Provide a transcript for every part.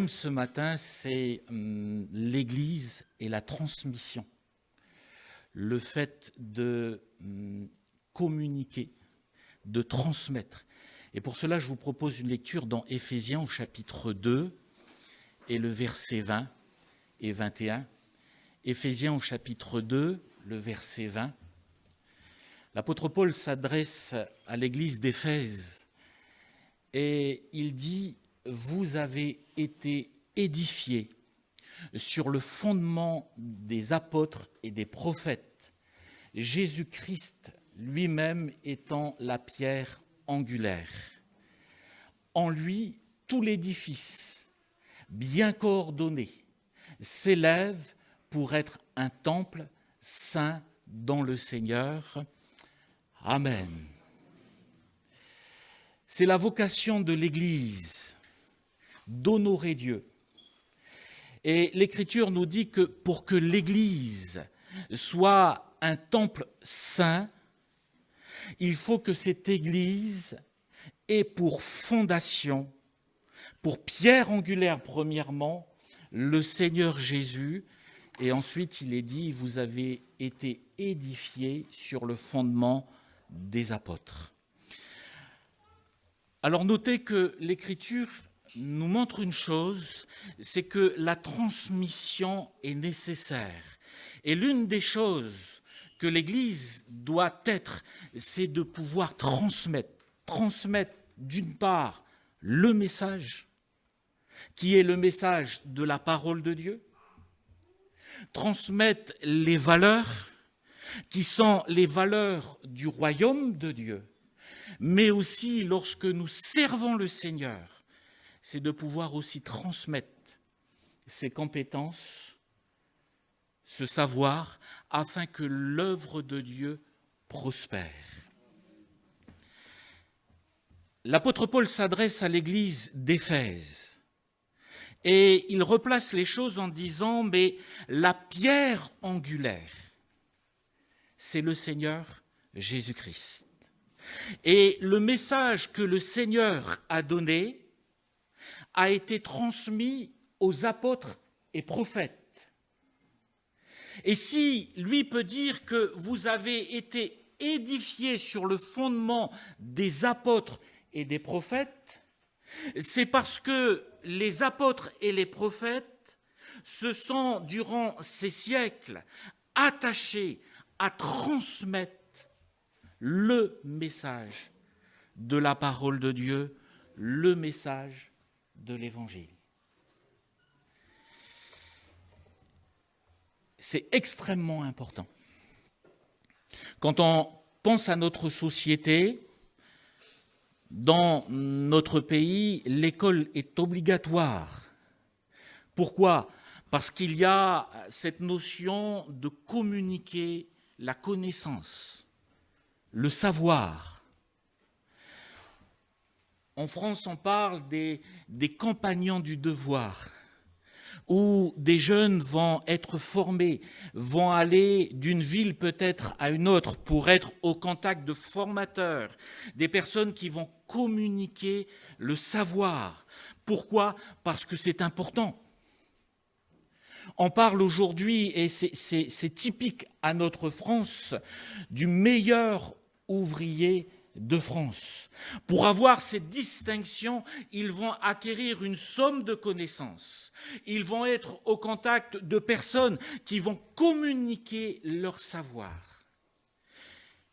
thème ce matin, c'est l'Église et la transmission. Le fait de communiquer, de transmettre. Et pour cela, je vous propose une lecture dans Éphésiens au chapitre 2 et le verset 20 et 21. Éphésiens au chapitre 2, le verset 20. L'apôtre Paul s'adresse à l'église d'Éphèse et il dit « Vous avez été édifiés sur le fondement des apôtres et des prophètes, Jésus-Christ lui-même étant la pierre angulaire. En lui, tout l'édifice, bien coordonné, s'élève pour être un temple saint dans le Seigneur. Amen. » C'est la vocation de l'Église d'honorer Dieu. Et l'Écriture nous dit que pour que l'Église soit un temple saint, il faut que cette Église ait pour fondation, pour pierre angulaire premièrement, le Seigneur Jésus. Et ensuite, il est dit, vous avez été édifiés sur le fondement des apôtres. Alors notez que l'Écriture nous montre une chose, c'est que la transmission est nécessaire. Et l'une des choses que l'Église doit être, c'est de pouvoir transmettre d'une part le message, qui est le message de la parole de Dieu, transmettre les valeurs, qui sont les valeurs du royaume de Dieu, mais aussi lorsque nous servons le Seigneur, c'est de pouvoir aussi transmettre ses compétences, ce savoir, afin que l'œuvre de Dieu prospère. L'apôtre Paul s'adresse à l'église d'Éphèse et il replace les choses en disant « mais la pierre angulaire, c'est le Seigneur Jésus-Christ. » Et le message que le Seigneur a donné a été transmis aux apôtres et prophètes. Et si lui peut dire que vous avez été édifiés sur le fondement des apôtres et des prophètes, c'est parce que les apôtres et les prophètes se sont, durant ces siècles, attachés à transmettre le message de la parole de Dieu, le message de l'Évangile. C'est extrêmement important. Quand on pense à notre société, dans notre pays, l'école est obligatoire. Pourquoi ? Parce qu'il y a cette notion de communiquer la connaissance, le savoir. En France, on parle des compagnons du devoir, où des jeunes vont être formés, vont aller d'une ville peut-être à une autre pour être au contact de formateurs, des personnes qui vont communiquer le savoir. Pourquoi ? Parce que c'est important. On parle aujourd'hui, et c'est typique à notre France, du meilleur ouvrier de France. Pour avoir cette distinction, ils vont acquérir une somme de connaissances. Ils vont être au contact de personnes qui vont communiquer leur savoir.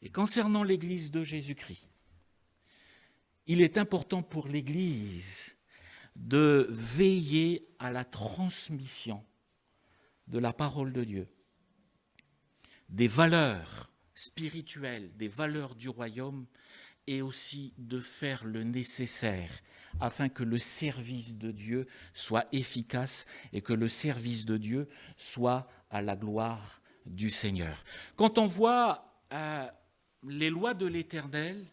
Et concernant l'Église de Jésus-Christ, il est important pour l'Église de veiller à la transmission de la parole de Dieu, des valeurs spirituelles, des valeurs du royaume, et aussi de faire le nécessaire afin que le service de Dieu soit efficace et que le service de Dieu soit à la gloire du Seigneur. Quand on voit les lois de l'Éternel,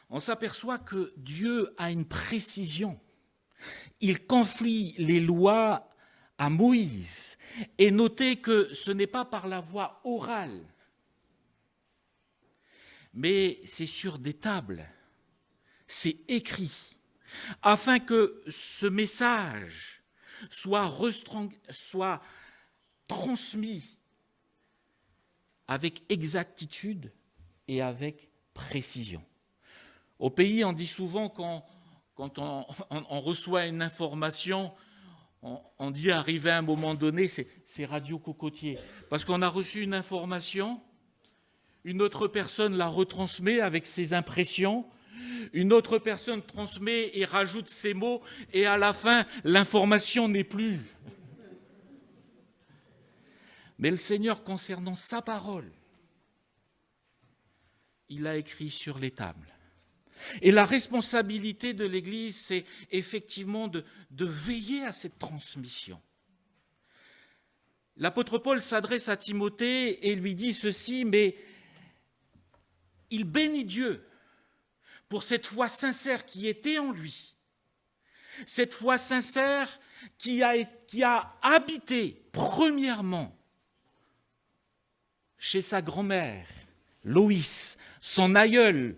on s'aperçoit que Dieu a une précision. Il confie les lois à Moïse. Et notez que ce n'est pas par la voie orale, mais c'est sur des tables, c'est écrit, afin que ce message soit transmis avec exactitude et avec précision. Au pays, on dit souvent quand on reçoit une information, on dit arrivé à un moment donné, c'est radio cocotier. Parce qu'on a reçu une information, une autre personne la retransmet avec ses impressions, une autre personne transmet et rajoute ses mots, et à la fin, l'information n'est plus. Mais le Seigneur, concernant sa parole, il a écrit sur les tables. Et la responsabilité de l'Église, c'est effectivement de veiller à cette transmission. L'apôtre Paul s'adresse à Timothée et lui dit ceci, mais il bénit Dieu pour cette foi sincère qui était en lui, cette foi sincère qui a habité premièrement chez sa grand-mère, Loïs, son aïeul,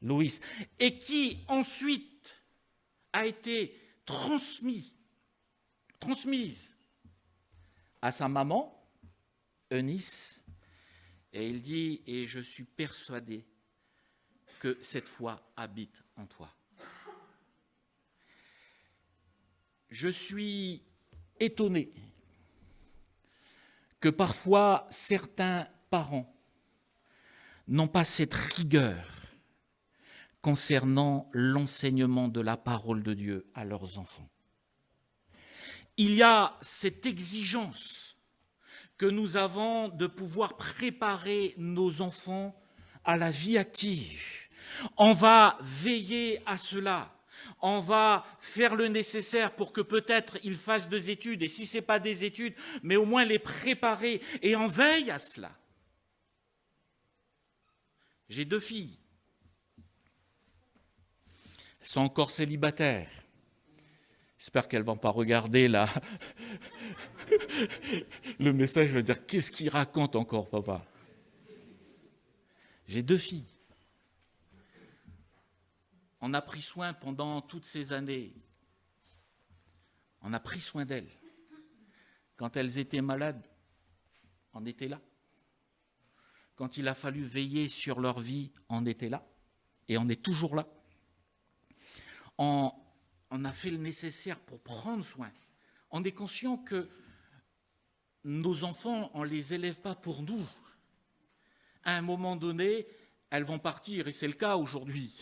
Loïs, et qui ensuite a été transmise à sa maman, Eunice, et il dit, et je suis persuadé que cette foi habite en toi. Je suis étonné que parfois certains parents n'ont pas cette rigueur concernant l'enseignement de la parole de Dieu à leurs enfants. Il y a cette exigence que nous avons de pouvoir préparer nos enfants à la vie active. On va veiller à cela. On va faire le nécessaire pour que peut-être ils fassent des études, et si ce n'est pas des études, mais au moins les préparer, et on veille à cela. J'ai 2 filles. Elles sont encore célibataires. J'espère qu'elles ne vont pas regarder là le message, je vais dire, qu'est-ce qu'il raconte encore, papa? J'ai 2 filles. On a pris soin pendant toutes ces années. On a pris soin d'elles. Quand elles étaient malades, on était là. Quand il a fallu veiller sur leur vie, on était là. Et on est toujours là. On a fait le nécessaire pour prendre soin. On est conscient que nos enfants, on ne les élève pas pour nous. À un moment donné, elles vont partir, et c'est le cas aujourd'hui.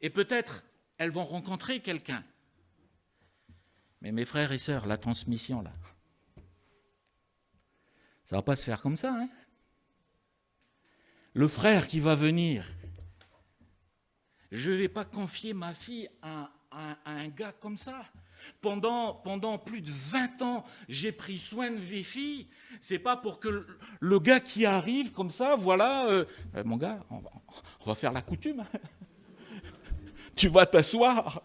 Et peut-être, elles vont rencontrer quelqu'un. Mais mes frères et sœurs, la transmission, là, ça ne va pas se faire comme ça, hein? Le frère qui va venir, je ne vais pas confier ma fille à un gars comme ça. Pendant plus de 20 ans, j'ai pris soin de mes filles. C'est pas pour que le gars qui arrive comme ça, voilà, mon gars, on va faire la coutume. Hein. Tu vas t'asseoir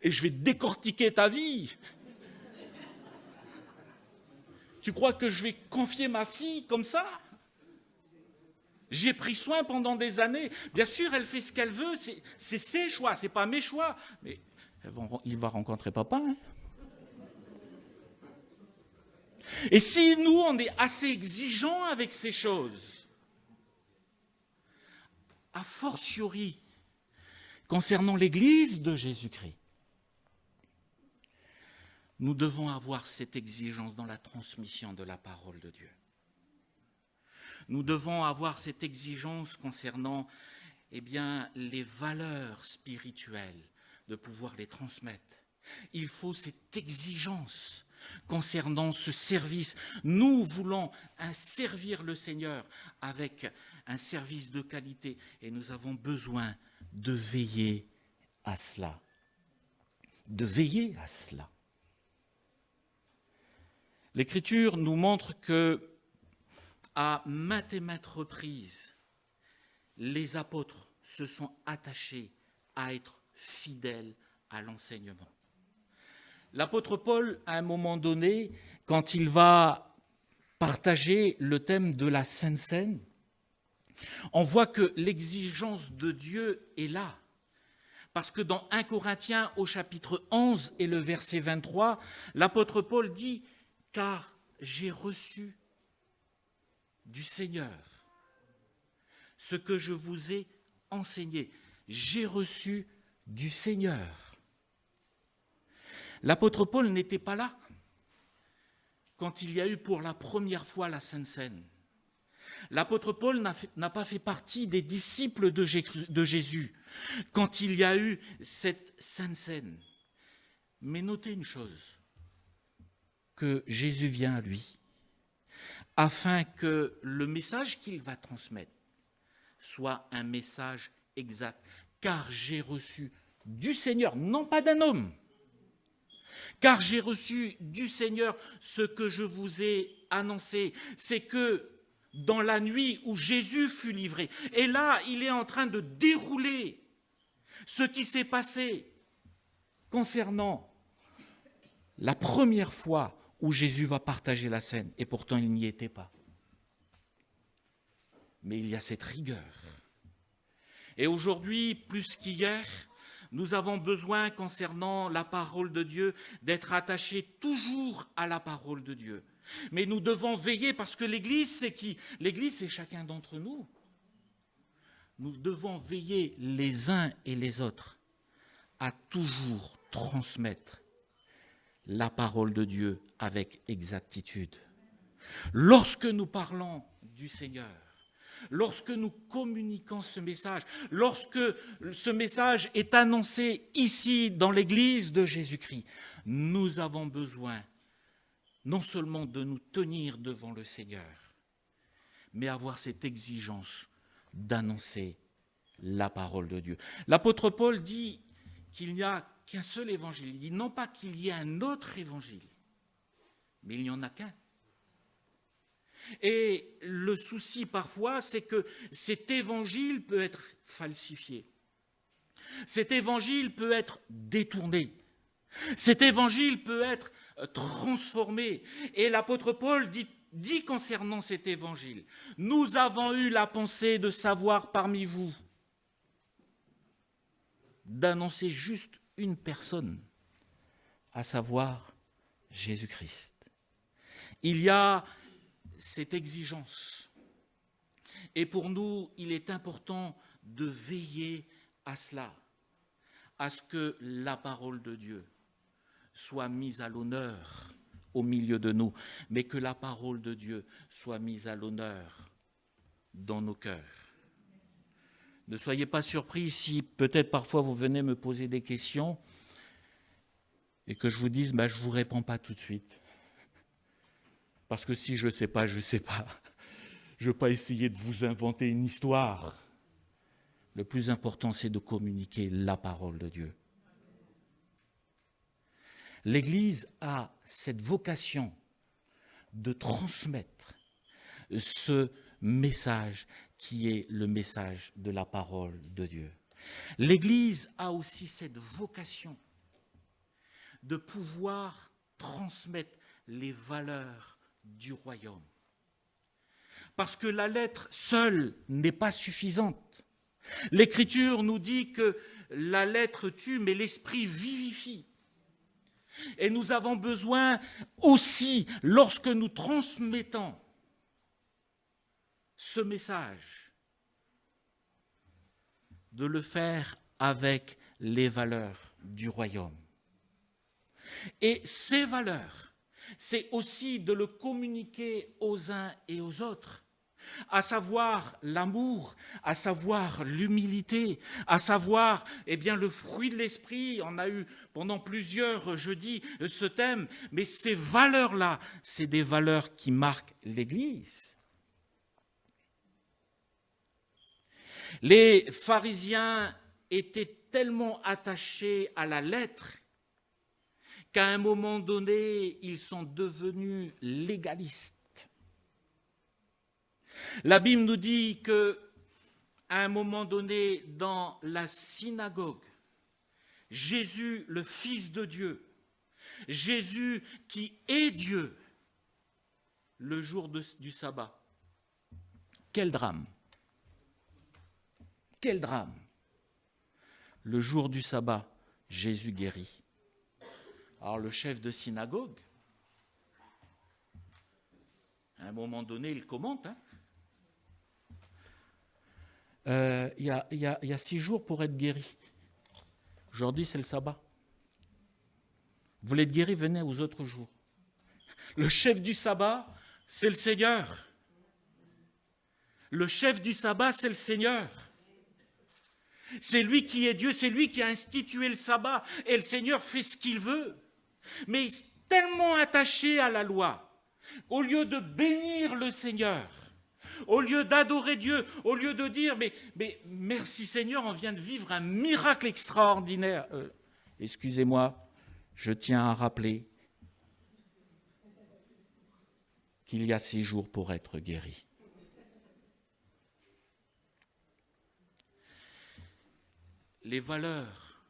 et je vais décortiquer ta vie. Tu crois que je vais confier ma fille comme ça? J'ai pris soin pendant des années. Bien sûr, elle fait ce qu'elle veut. C'est ses choix, c'est pas mes choix. Mais il va rencontrer papa. Hein. Et si nous, on est assez exigeants avec ces choses, a fortiori, concernant l'Église de Jésus-Christ, nous devons avoir cette exigence dans la transmission de la parole de Dieu. Nous devons avoir cette exigence concernant les valeurs spirituelles, de pouvoir les transmettre. Il faut cette exigence concernant ce service. Nous voulons servir le Seigneur avec un service de qualité et nous avons besoin de veiller à cela. De veiller à cela. L'Écriture nous montre que à maintes et maintes reprises, les apôtres se sont attachés à être fidèles à l'enseignement. L'apôtre Paul, à un moment donné, quand il va partager le thème de la Sainte Seine, on voit que l'exigence de Dieu est là. Parce que dans 1 Corinthiens au chapitre 11 et le verset 23, l'apôtre Paul dit « Car j'ai reçu du Seigneur ce que je vous ai enseigné. » J'ai reçu du Seigneur. L'apôtre Paul n'était pas là quand il y a eu pour la première fois la Sainte Seine. L'apôtre Paul n'a pas fait partie des disciples de Jésus quand il y a eu cette Sainte Seine. Mais notez une chose, que Jésus vient à lui, afin que le message qu'il va transmettre soit un message exact. Car j'ai reçu du Seigneur, non pas d'un homme, car j'ai reçu du Seigneur ce que je vous ai annoncé. C'est que dans la nuit où Jésus fut livré, et là, il est en train de dérouler ce qui s'est passé concernant la première fois où Jésus va partager la scène, et pourtant il n'y était pas. Mais il y a cette rigueur. Et aujourd'hui, plus qu'hier, nous avons besoin, concernant la parole de Dieu, d'être attachés toujours à la parole de Dieu. Mais nous devons veiller, parce que l'Église, c'est qui? L'Église, c'est chacun d'entre nous. Nous devons veiller les uns et les autres à toujours transmettre la parole de Dieu avec exactitude. Lorsque nous parlons du Seigneur, lorsque nous communiquons ce message, lorsque ce message est annoncé ici dans l'Église de Jésus-Christ, nous avons besoin non seulement de nous tenir devant le Seigneur, mais avoir cette exigence d'annoncer la parole de Dieu. L'apôtre Paul dit qu'il n'y a qu'un seul évangile. Il dit non pas qu'il y ait un autre évangile, mais il n'y en a qu'un. Et le souci parfois, c'est que cet évangile peut être falsifié. Cet évangile peut être détourné. Cet évangile peut être transformé. Et l'apôtre Paul dit concernant cet évangile, « Nous avons eu la pensée de savoir parmi vous, d'annoncer juste une personne, à savoir Jésus-Christ. » Il y a cette exigence. Et pour nous, il est important de veiller à cela, à ce que la parole de Dieu soit mise à l'honneur au milieu de nous, mais que la parole de Dieu soit mise à l'honneur dans nos cœurs. Ne soyez pas surpris si peut-être parfois vous venez me poser des questions et que je vous dise, je ne vous réponds pas tout de suite. Parce que si je ne sais pas, je ne sais pas. Je ne veux pas essayer de vous inventer une histoire. Le plus important, c'est de communiquer la parole de Dieu. L'Église a cette vocation de transmettre ce message qui est le message de la parole de Dieu. L'Église a aussi cette vocation de pouvoir transmettre les valeurs du royaume. Parce que la lettre seule n'est pas suffisante. L'Écriture nous dit que la lettre tue, mais l'esprit vivifie. Et nous avons besoin aussi, lorsque nous transmettons ce message, de le faire avec les valeurs du royaume. Et ces valeurs, c'est aussi de le communiquer aux uns et aux autres, à savoir l'amour, à savoir l'humilité, à savoir le fruit de l'esprit. On a eu pendant plusieurs jeudis ce thème, mais ces valeurs-là, c'est des valeurs qui marquent l'Église. Les pharisiens étaient tellement attachés à la lettre qu'à un moment donné, ils sont devenus légalistes. La Bible nous dit qu'à un moment donné, dans la synagogue, Jésus, le Fils de Dieu, Jésus qui est Dieu, le jour du sabbat, quel drame! Quel drame! le jour du sabbat, Jésus guérit. Alors le chef de synagogue, à un moment donné, il commente. Il y a 6 jours pour être guéri. Aujourd'hui, c'est le sabbat. Vous voulez être guéri, venez aux autres jours. Le chef du sabbat, c'est le Seigneur. Le chef du sabbat, c'est le Seigneur. C'est lui qui est Dieu, c'est lui qui a institué le sabbat. Et le Seigneur fait ce qu'il veut. Mais il est tellement attaché à la loi, au lieu de bénir le Seigneur, au lieu d'adorer Dieu, au lieu de dire mais merci Seigneur, on vient de vivre un miracle extraordinaire. Excusez-moi, je tiens à rappeler qu'il y a 6 jours pour être guéri. Les valeurs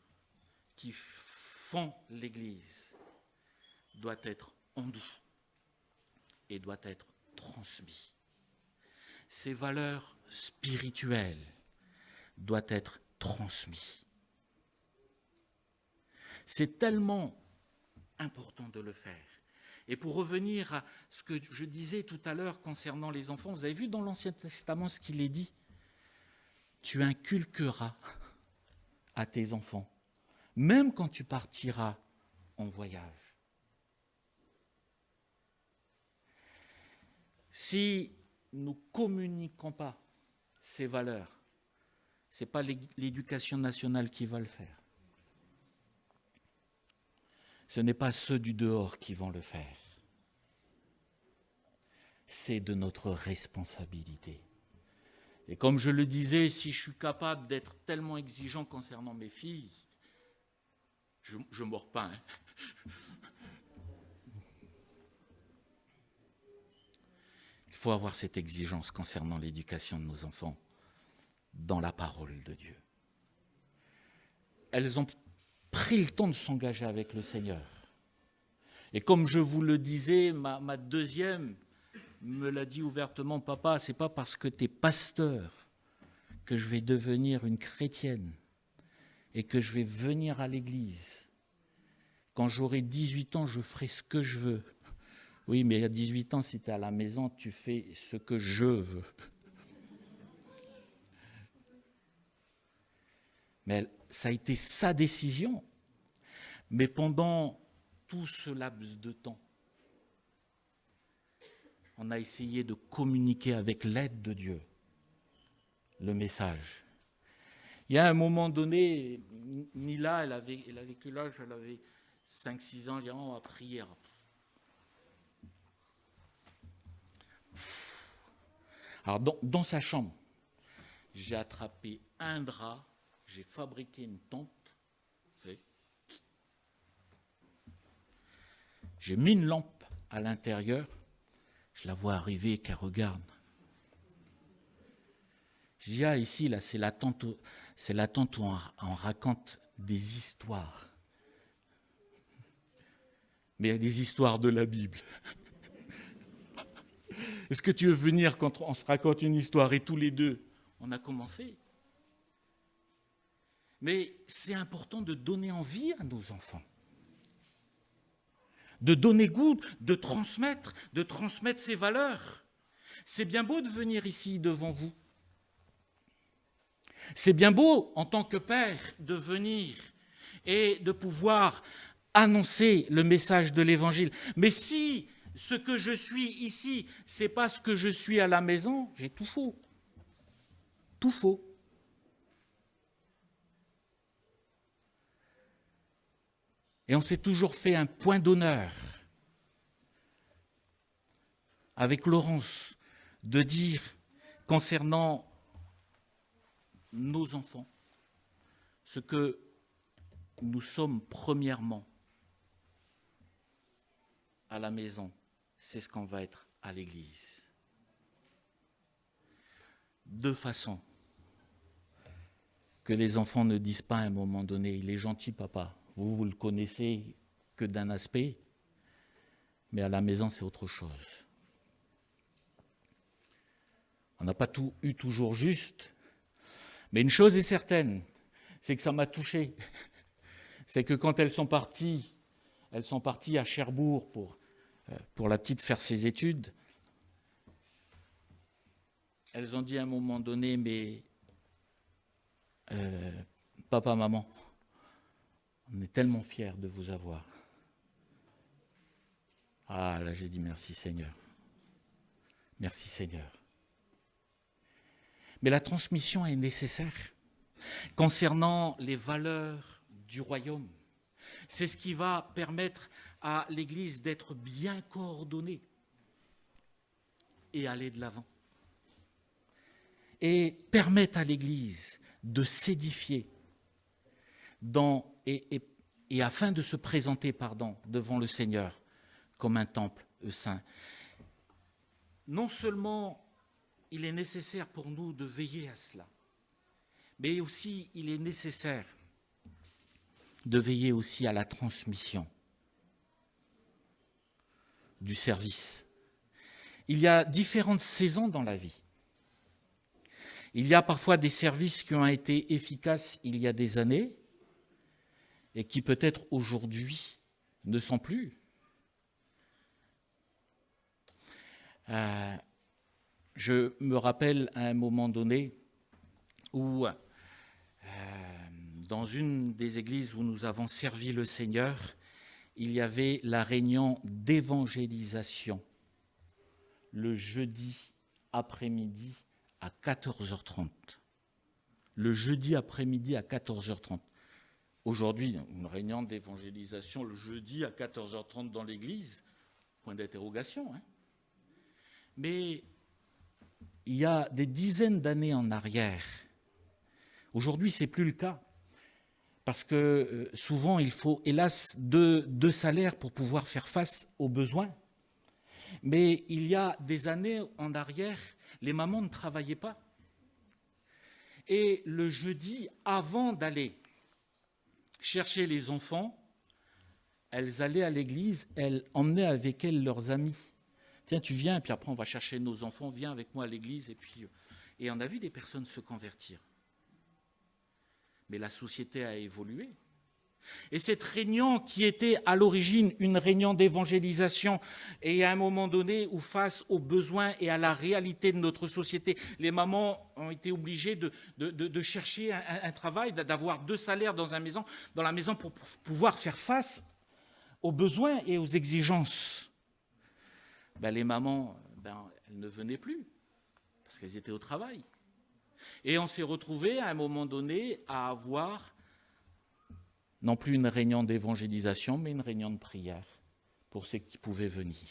qui font l'Église doivent être en nous et doivent être transmises. Ces valeurs spirituelles doivent être transmises. C'est tellement important de le faire. Et pour revenir à ce que je disais tout à l'heure concernant les enfants, vous avez vu dans l'Ancien Testament ce qu'il est dit ? Tu inculqueras à tes enfants, même quand tu partiras en voyage. Si nous ne communiquons pas ces valeurs, ce n'est pas l'éducation nationale qui va le faire. Ce n'est pas ceux du dehors qui vont le faire. C'est de notre responsabilité. Et comme je le disais, si je suis capable d'être tellement exigeant concernant mes filles, je ne mords pas. Il faut avoir cette exigence concernant l'éducation de nos enfants dans la parole de Dieu. Elles ont pris le temps de s'engager avec le Seigneur. Et comme je vous le disais, ma deuxième me l'a dit ouvertement, papa, c'est pas parce que tu es pasteur que je vais devenir une chrétienne et que je vais venir à l'église. Quand j'aurai 18 ans, je ferai ce que je veux. Oui, mais à 18 ans, si tu es à la maison, tu fais ce que je veux. Mais ça a été sa décision. Mais pendant tout ce laps de temps, on a essayé de communiquer avec l'aide de Dieu le message. Il y a un moment donné, Nila, elle avait quel âge ? Elle avait 5-6 ans, elle dit, on va prier. Alors dans sa chambre, j'ai attrapé un drap, j'ai fabriqué une tente, j'ai mis une lampe à l'intérieur, je la vois arriver, qu'elle regarde. Je dis, ici, là, c'est la tente où on raconte des histoires. Mais il y a des histoires de la Bible. Est-ce que tu veux venir quand on se raconte une histoire et tous les deux, on a commencé ? Mais c'est important de donner envie à nos enfants. De donner goût, de transmettre ces valeurs. C'est bien beau de venir ici devant vous. C'est bien beau, en tant que père, de venir et de pouvoir annoncer le message de l'Évangile. Mais si ce que je suis ici, ce n'est pas ce que je suis à la maison, j'ai tout faux. Tout faux. Et on s'est toujours fait un point d'honneur avec Laurence de dire concernant nos enfants ce que nous sommes premièrement à la maison, c'est ce qu'on va être à l'église. De façon que les enfants ne disent pas à un moment donné, il est gentil papa, vous le connaissez que d'un aspect, mais à la maison c'est autre chose. On n'a pas tout eu toujours juste, mais une chose est certaine, c'est que ça m'a touché. C'est que quand elles sont parties à Cherbourg pour la petite faire ses études, elles ont dit à un moment donné, mais papa, maman, on est tellement fiers de vous avoir. Ah, là j'ai dit merci Seigneur. Merci Seigneur. Mais la transmission est nécessaire concernant les valeurs du royaume. C'est ce qui va permettre à l'Église d'être bien coordonnée et aller de l'avant. Et permettre à l'Église de s'édifier et afin de se présenter devant le Seigneur comme un temple saint. Non seulement il est nécessaire pour nous de veiller à cela, mais aussi il est nécessaire de veiller aussi à la transmission du service. Il y a différentes saisons dans la vie. Il y a parfois des services qui ont été efficaces il y a des années et qui peut-être aujourd'hui ne sont plus. Je me rappelle à un moment donné où, dans une des églises où nous avons servi le Seigneur, il y avait la réunion d'évangélisation le jeudi après-midi à 14h30. Le jeudi après-midi à 14h30. Aujourd'hui, une réunion d'évangélisation le jeudi à 14h30 dans l'église, point d'interrogation. Mais il y a des dizaines d'années en arrière, aujourd'hui ce n'est plus le cas, parce que souvent il faut hélas deux salaires pour pouvoir faire face aux besoins. Mais il y a des années en arrière, les mamans ne travaillaient pas. Et le jeudi, avant d'aller chercher les enfants, elles allaient à l'église, elles emmenaient avec elles leurs amis. Tiens, tu viens, et puis après on va chercher nos enfants, viens avec moi à l'église. Et on a vu des personnes se convertir. Mais la société a évolué. Et cette réunion qui était à l'origine une réunion d'évangélisation, et à un moment donné où face aux besoins et à la réalité de notre société, les mamans ont été obligées de chercher un travail, d'avoir 2 salaires dans la maison pour pouvoir faire face aux besoins et aux exigences. Les mamans, elles ne venaient plus parce qu'elles étaient au travail. Et on s'est retrouvés à un moment donné à avoir non plus une réunion d'évangélisation, mais une réunion de prière pour ceux qui pouvaient venir.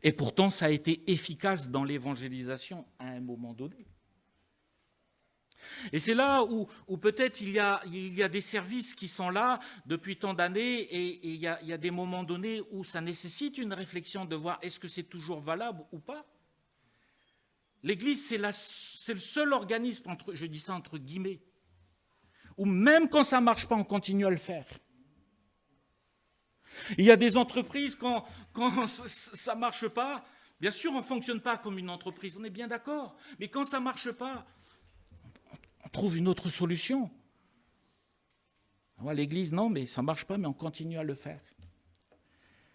Et pourtant, ça a été efficace dans l'évangélisation à un moment donné. Et c'est là où peut-être il y a des services qui sont là depuis tant d'années et il y a des moments donnés où ça nécessite une réflexion de voir est-ce que c'est toujours valable ou pas. L'Église, c'est le seul organisme, je dis ça entre guillemets, où même quand ça ne marche pas, on continue à le faire. Il y a des entreprises, quand ça ne marche pas, bien sûr, on ne fonctionne pas comme une entreprise, on est bien d'accord, mais quand ça ne marche pas, on trouve une autre solution. L'Église, non, mais ça ne marche pas, mais on continue à le faire.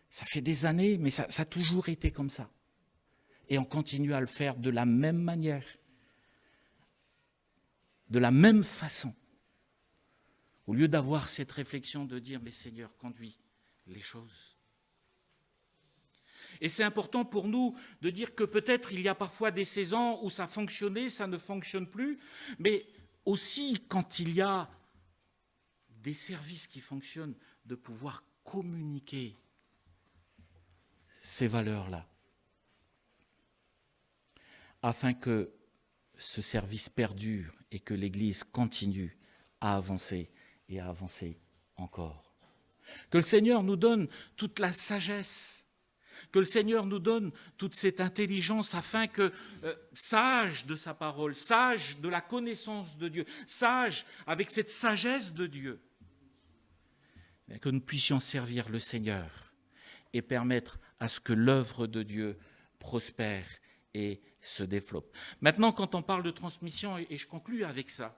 Ça fait des années, mais ça a toujours été comme ça. Et on continue à le faire de la même manière, de la même façon. Au lieu d'avoir cette réflexion de dire « Mais Seigneur, conduis les choses ». Et c'est important pour nous de dire que peut-être il y a parfois des saisons où ça fonctionnait, ça ne fonctionne plus, mais aussi quand il y a des services qui fonctionnent, de pouvoir communiquer ces valeurs-là, afin que ce service perdure et que l'Église continue à avancer et à avancer encore. Que le Seigneur nous donne toute la sagesse, que le Seigneur nous donne toute cette intelligence afin que, sage de sa parole, sage de la connaissance de Dieu, sage avec cette sagesse de Dieu, que nous puissions servir le Seigneur et permettre à ce que l'œuvre de Dieu prospère et se développe. Maintenant, quand on parle de transmission, et je conclus avec ça,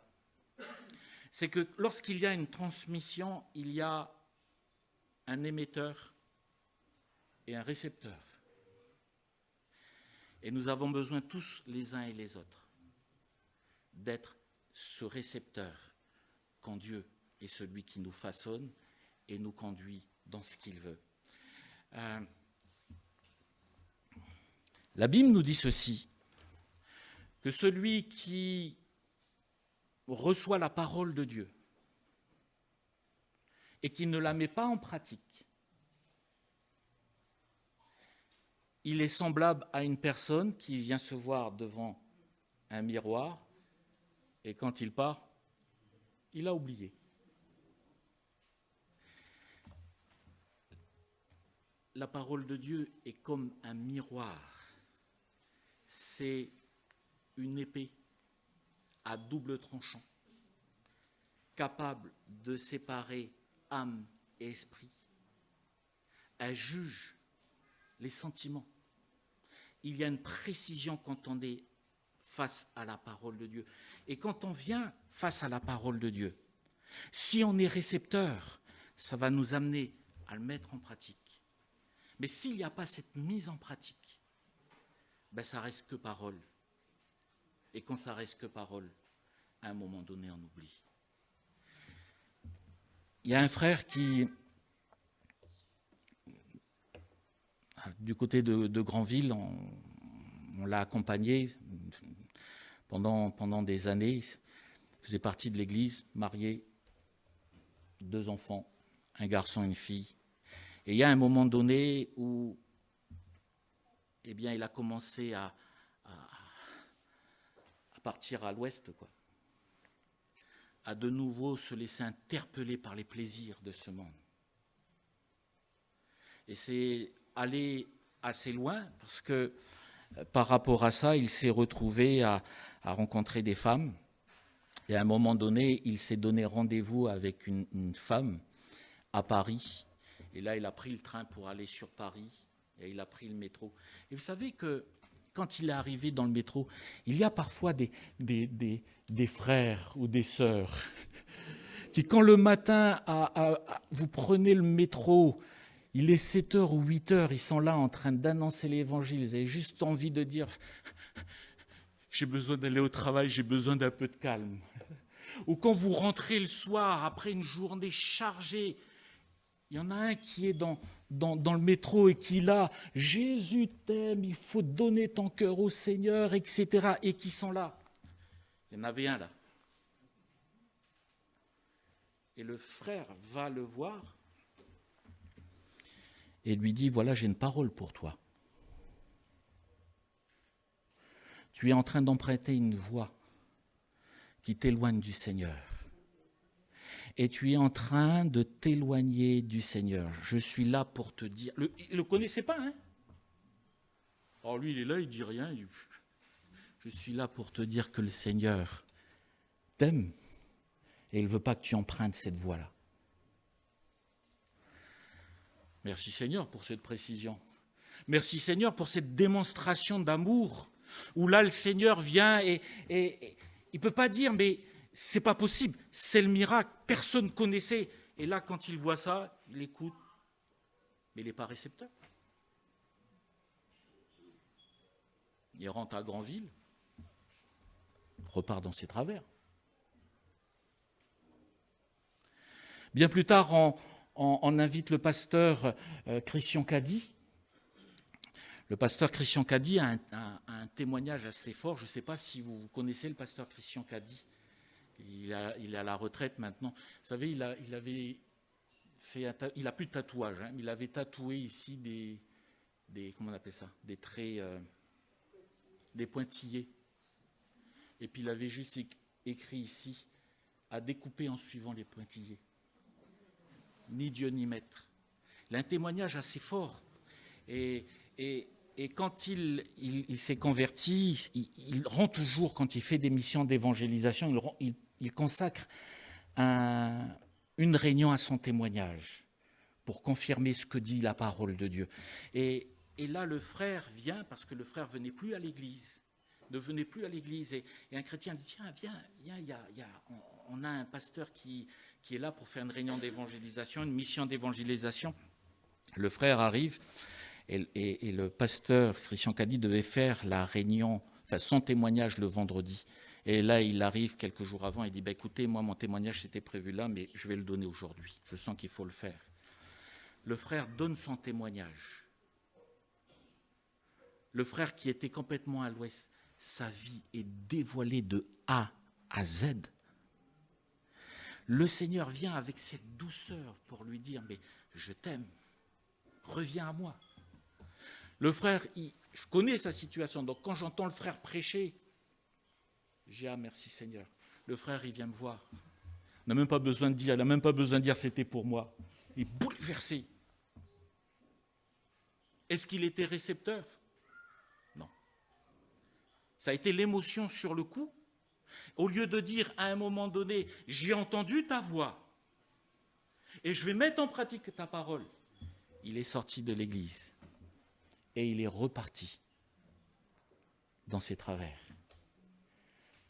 c'est que lorsqu'il y a une transmission, il y a un émetteur et un récepteur. Et nous avons besoin tous, les uns et les autres, d'être ce récepteur quand Dieu est celui qui nous façonne et nous conduit dans ce qu'il veut. La Bible nous dit ceci, que celui qui reçoit la parole de Dieu et qui ne la met pas en pratique, il est semblable à une personne qui vient se voir devant un miroir et quand il part, il a oublié. La parole de Dieu est comme un miroir. C'est une épée à double tranchant, capable de séparer âme et esprit. Elle juge les sentiments. Il y a une précision quand on est face à la parole de Dieu. Et quand on vient face à la parole de Dieu, si on est récepteur, ça va nous amener à le mettre en pratique. Mais s'il n'y a pas cette mise en pratique, ben ça reste que parole. Et quand ça reste que parole, à un moment donné, on oublie. Il y a un frère qui, du côté de Granville, on l'a accompagné pendant des années. Il faisait partie de l'église, marié, 2 enfants, un garçon et une fille. Et il y a un moment donné où eh bien, il a commencé à partir à l'ouest, quoi, à de nouveau se laisser interpeller par les plaisirs de ce monde. Et c'est aller assez loin parce que par rapport à ça, il s'est retrouvé à rencontrer des femmes. Et à un moment donné, il s'est donné rendez-vous avec une femme à Paris. Et là, il a pris le train pour aller sur Paris et il a pris le métro. Et vous savez que quand il est arrivé dans le métro, il y a parfois des frères ou des sœurs qui, quand le matin, vous prenez le métro, il est 7h ou 8h, ils sont là en train d'annoncer l'évangile, vous avez juste envie de dire « j'ai besoin d'aller au travail, j'ai besoin d'un peu de calme ». Ou quand vous rentrez le soir, après une journée chargée, il y en a un qui est dans le métro et qui là, Jésus t'aime, il faut donner ton cœur au Seigneur, etc. Et qui sont là. Il y en avait un là. Et le frère va le voir et lui dit, voilà, j'ai une parole pour toi. Tu es en train d'emprunter une voie qui t'éloigne du Seigneur. Et tu es en train de t'éloigner du Seigneur. Je suis là pour te dire... Il ne le connaissait pas, hein? Alors lui, il est là, il ne dit rien. Je suis là pour te dire que le Seigneur t'aime et il ne veut pas que tu empruntes cette voie-là. Merci Seigneur pour cette précision. Merci Seigneur pour cette démonstration d'amour où là, le Seigneur vient et il ne peut pas dire, mais... c'est pas possible, c'est le miracle, personne ne connaissait. Et là, quand il voit ça, il écoute, mais il n'est pas récepteur. Il rentre à Granville, repart dans ses travers. Bien plus tard, on invite le pasteur Christian Cady. Le pasteur Christian Cady a un témoignage assez fort. Je ne sais pas si vous connaissez le pasteur Christian Cady. Il est à la retraite maintenant. Vous savez, il a plus de tatouage, hein, mais il avait tatoué ici des comment on appelle ça, des traits, des pointillés. Et puis il avait juste écrit ici, à découper en suivant les pointillés. Ni Dieu ni maître. Il a un témoignage assez fort. Et quand il s'est converti, il rend toujours, quand il fait des missions d'évangélisation, il consacre une réunion à son témoignage pour confirmer ce que dit la parole de Dieu. Et là, le frère vient, parce que le frère ne venait plus à l'église, ne venait plus à l'église. Et un chrétien dit, tiens, viens, on a un pasteur qui est là pour faire une réunion d'évangélisation, une mission d'évangélisation. Le frère arrive et le pasteur Christian Caddy devait faire la réunion, enfin son témoignage le vendredi. Et là, il arrive quelques jours avant, il dit, écoutez, moi, mon témoignage, c'était prévu là, mais je vais le donner aujourd'hui. Je sens qu'il faut le faire. Le frère donne son témoignage. Le frère qui était complètement à l'ouest, sa vie est dévoilée de A à Z. Le Seigneur vient avec cette douceur pour lui dire, mais je t'aime, reviens à moi. Le frère, je connais sa situation, donc quand j'entends le frère prêcher, j'ai ah merci Seigneur. Le frère, il vient me voir. Il n'a même pas besoin de dire, c'était pour moi. Il est bouleversé. Est-ce qu'il était récepteur? Non. Ça a été l'émotion sur le coup. Au lieu de dire à un moment donné, j'ai entendu ta voix et je vais mettre en pratique ta parole, il est sorti de l'église et il est reparti dans ses travers.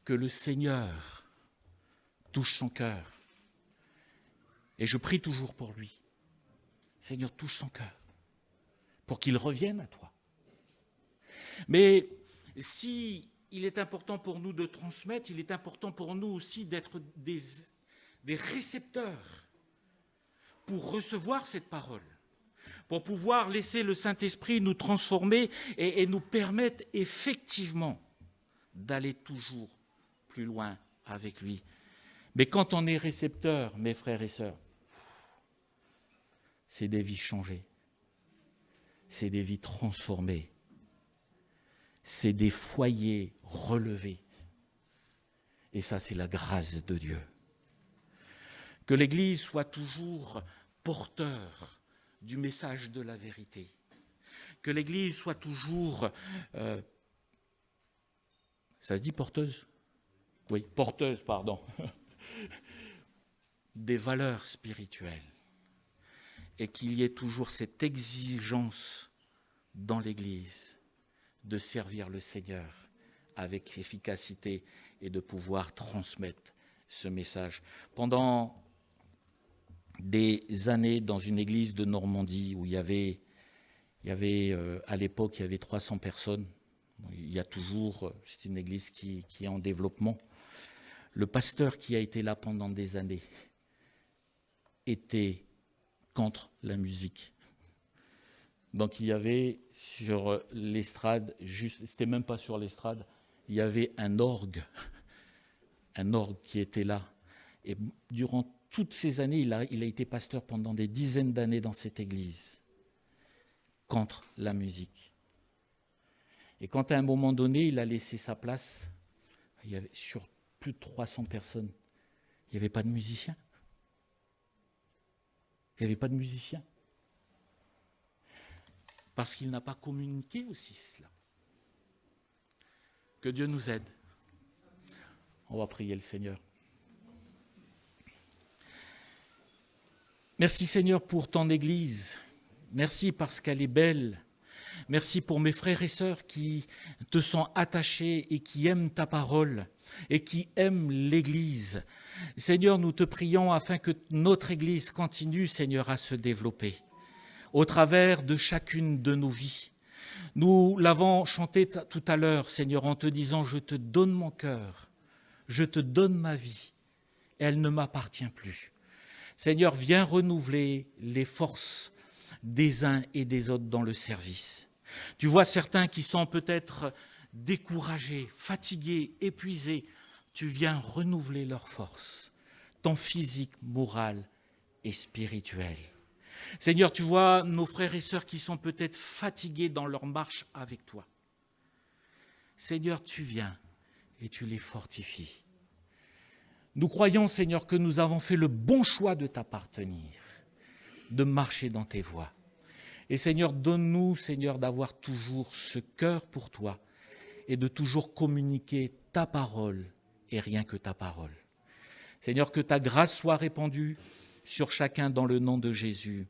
Que le Seigneur touche son cœur. Et je prie toujours pour lui. Seigneur, touche son cœur pour qu'il revienne à toi. Mais si il est important pour nous de transmettre, il est important pour nous aussi d'être des récepteurs pour recevoir cette parole, pour pouvoir laisser le Saint-Esprit nous transformer et nous permettre effectivement d'aller toujours plus loin avec lui. Mais quand on est récepteur, mes frères et sœurs, c'est des vies changées, c'est des vies transformées, c'est des foyers relevés. Et ça, c'est la grâce de Dieu. Que l'Église soit toujours porteur du message de la vérité. Que l'Église soit toujours... ça se dit porteuse? Oui, porteuse, pardon. Des valeurs spirituelles. Et qu'il y ait toujours cette exigence dans l'Église de servir le Seigneur avec efficacité et de pouvoir transmettre ce message. Pendant des années, dans une église de Normandie où il y avait à l'époque, il y avait 300 personnes, il y a toujours, c'est une église qui est en développement. Le pasteur qui a été là pendant des années était contre la musique. Donc il y avait sur l'estrade, c'était même pas sur l'estrade, il y avait un orgue qui était là. Et durant toutes ces années, il a été pasteur pendant des dizaines d'années dans cette église, contre la musique. Et quand à un moment donné, il a laissé sa place, il y avait sur plus de 300 personnes, il n'y avait pas de musiciens. Il n'y avait pas de musiciens. Parce qu'il n'a pas communiqué aussi cela. Que Dieu nous aide. On va prier le Seigneur. Merci Seigneur pour ton Église. Merci parce qu'elle est belle. Merci pour mes frères et sœurs qui te sont attachés et qui aiment ta parole et qui aiment l'Église. Seigneur, nous te prions afin que notre Église continue, Seigneur, à se développer au travers de chacune de nos vies. Nous l'avons chanté tout à l'heure, Seigneur, en te disant « Je te donne mon cœur, je te donne ma vie, elle ne m'appartient plus. » Seigneur, viens renouveler les forces des uns et des autres dans le service. Tu vois certains qui sont peut-être découragés, fatigués, épuisés. Tu viens renouveler leurs forces, tant physique, morale et spirituelle. Seigneur, tu vois nos frères et sœurs qui sont peut-être fatigués dans leur marche avec toi. Seigneur, tu viens et tu les fortifies. Nous croyons, Seigneur, que nous avons fait le bon choix de t'appartenir, de marcher dans tes voies. Et Seigneur, donne-nous, Seigneur, d'avoir toujours ce cœur pour toi et de toujours communiquer ta parole et rien que ta parole. Seigneur, que ta grâce soit répandue sur chacun dans le nom de Jésus.